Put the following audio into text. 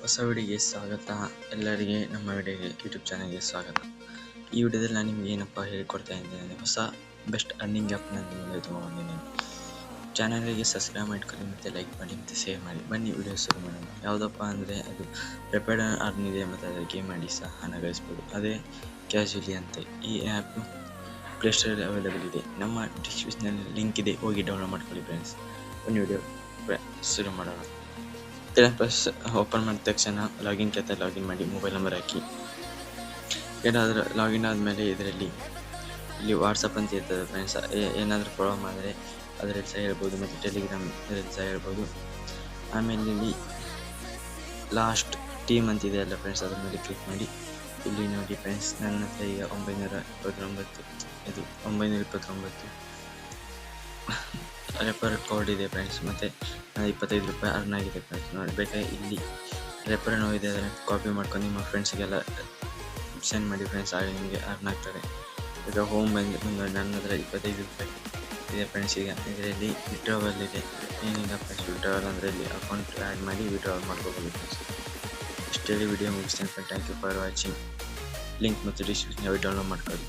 ಹೊಸ ವಿಡಿಯೋಗೆ ಸ್ವಾಗತ. ಎಲ್ಲರಿಗೆ ನಮ್ಮ ಯೂಟ್ಯೂಬ್ ಚಾನಲ್ಗೆ ಸ್ವಾಗತ. ಈ ವಿಡಿಯೋದಲ್ಲಿ ನಾನು ನಿಮ್ಗೆ ಏನಪ್ಪ ಹೇಳಿಕೊಡ್ತಾ ಇದ್ದೇನೆ, ಹೊಸ ಬೆಸ್ಟ್ ಅರ್ನಿಂಗ್ ಆ್ಯಪ್ ನಾನು ನಿಮಗೆ ತೊಗೊಂಡಿದ್ದೇನೆ. ಚಾನಲ್ಗೆ ಸಬ್ಸ್ಕ್ರೈಬ್ ಮಾಡ್ಕೊಳ್ಳಿ ಮತ್ತು ಲೈಕ್ ಮಾಡಿ ಮತ್ತು ಶೇರ್ ಮಾಡಿ. ಬನ್ನಿ ವಿಡಿಯೋ ಶುರು ಮಾಡೋಣ. ಯಾವುದಪ್ಪ ಅಂದರೆ ಅದು ರೆಪೇಡ್ ಅರ್ನ್ ಇದೆ ಮತ್ತು ಅದರ ಗೇಮ್ ಮಾಡಿ ಸಹ ಹಣ ಗಳಿಸ್ಬೋದು. ಅದೇ ಕ್ಯಾಶುಲಿ ಅಂತ. ಈ ಆ್ಯಪ್ ಪ್ಲೇಸ್ಟೋರಲ್ಲಿ ಅವೈಲೇಬಲ್ ಇದೆ. ನಮ್ಮ ಡಿಸ್ಕ್ರಿಪ್ಷನಲ್ಲಿ ಲಿಂಕ್ ಇದೆ, ಹೋಗಿ ಡೌನ್ಲೋಡ್ ಮಾಡ್ಕೊಳ್ಳಿ ಫ್ರೆಂಡ್ಸ್. ಬನ್ನಿ ವಿಡಿಯೋ ಶುರು ಮಾಡೋಣ. ಪ್ಲಸ್ ಓಪನ್ ಮಾಡಿದ ತಕ್ಷಣ ಲಾಗಿನ್ ಖಾತೆ ಲಾಗಿನ್ ಮಾಡಿ, ಮೊಬೈಲ್ ನಂಬರ್ ಹಾಕಿ. ಏನಾದರೂ ಲಾಗಿನ್ ಆದಮೇಲೆ ಇಲ್ಲಿ ವಾಟ್ಸಪ್ ಅಂತ ಇರ್ತದೆ ಫ್ರೆಂಡ್ಸ್. ಏನಾದರೂ ಪ್ರಾಬ್ಲಮ್ ಆದರೆ ಅದರಲ್ಲಿ ಸಹ ಹೇಳ್ಬೋದು, ಮತ್ತು ಟೆಲಿಗ್ರಾಮ್ ಇದರಲ್ಲಿ ಸಹ ಹೇಳ್ಬೋದು. ಆಮೇಲೆ ಇಲ್ಲಿ ಲಾಸ್ಟ್ ಟೀಮ್ ಅಂತ ಇದೆ ಅಲ್ಲ ಫ್ರೆಂಡ್ಸ್, ಅದ್ರ ಮೇಲೆ ಕ್ಲಿಕ್ ಮಾಡಿ. ಇಲ್ಲಿ ನೋಡಿ ಫ್ರೆಂಡ್ಸ್, ನನ್ನ ಹತ್ರ ಈಗ 929 ರೆಫರ್ ಕೋಡ್ ಇದೆ ಫ್ರೆಂಡ್ಸ್. ಮತ್ತು 25 ರೂಪಾಯಿ ಅರ್ನ್ ಆಗಿದೆ ಫ್ರೆಂಡ್ಸ್. ನೋಡಿ ಬೇಕಾದ್ರೆ ಇಲ್ಲಿ ರೆಫರ್ ನೋವಿದೆ, ಅದನ್ನು ಕಾಪಿ ಮಾಡ್ಕೊಂಡು ನಿಮ್ಮ ಫ್ರೆಂಡ್ಸ್ಗೆಲ್ಲ ಸೆಂಡ್ ಮಾಡಿ ಫ್ರೆಂಡ್ಸ್. ಆಗ ನಿಮಗೆ ಅರ್ನ್ ಆಗ್ತದೆ. ಈಗ ಹೋಮ್ ಬಂದು ನನ್ನ ಹತ್ರ 25 ರೂಪಾಯಿ ಇದೆ ಫ್ರೆಂಡ್ಸ್. ಈಗ ಇದರಲ್ಲಿ ವಿಡ್ರಾವಲ್ ಇದೆ. ಏನಿಲ್ಲ ಫ್ರೆಂಡ್ಸ್, ವಿಡ್ರಾವಲ್ ಅಂದರೆ ಇಲ್ಲಿ ಅಕೌಂಟ್ ಆ್ಯಡ್ ಮಾಡಿ ವಿಡ್ರಾವಲ್ ಮಾಡ್ಕೋಬೋದು ಫ್ರೆಂಡ್ಸ್. ಇಷ್ಟೇಳಿ ವಿಡಿಯೋ ಮುಗಿಸ್ತೇನೆ friend. Thank you for watching. Link ಮತ್ತು ಡಿಸ್ಕ್ರಿಪ್ಷನ್ ಡೌನ್ಲೋಡ್ ಮಾಡ್ಕೊಳ್ಳಿ.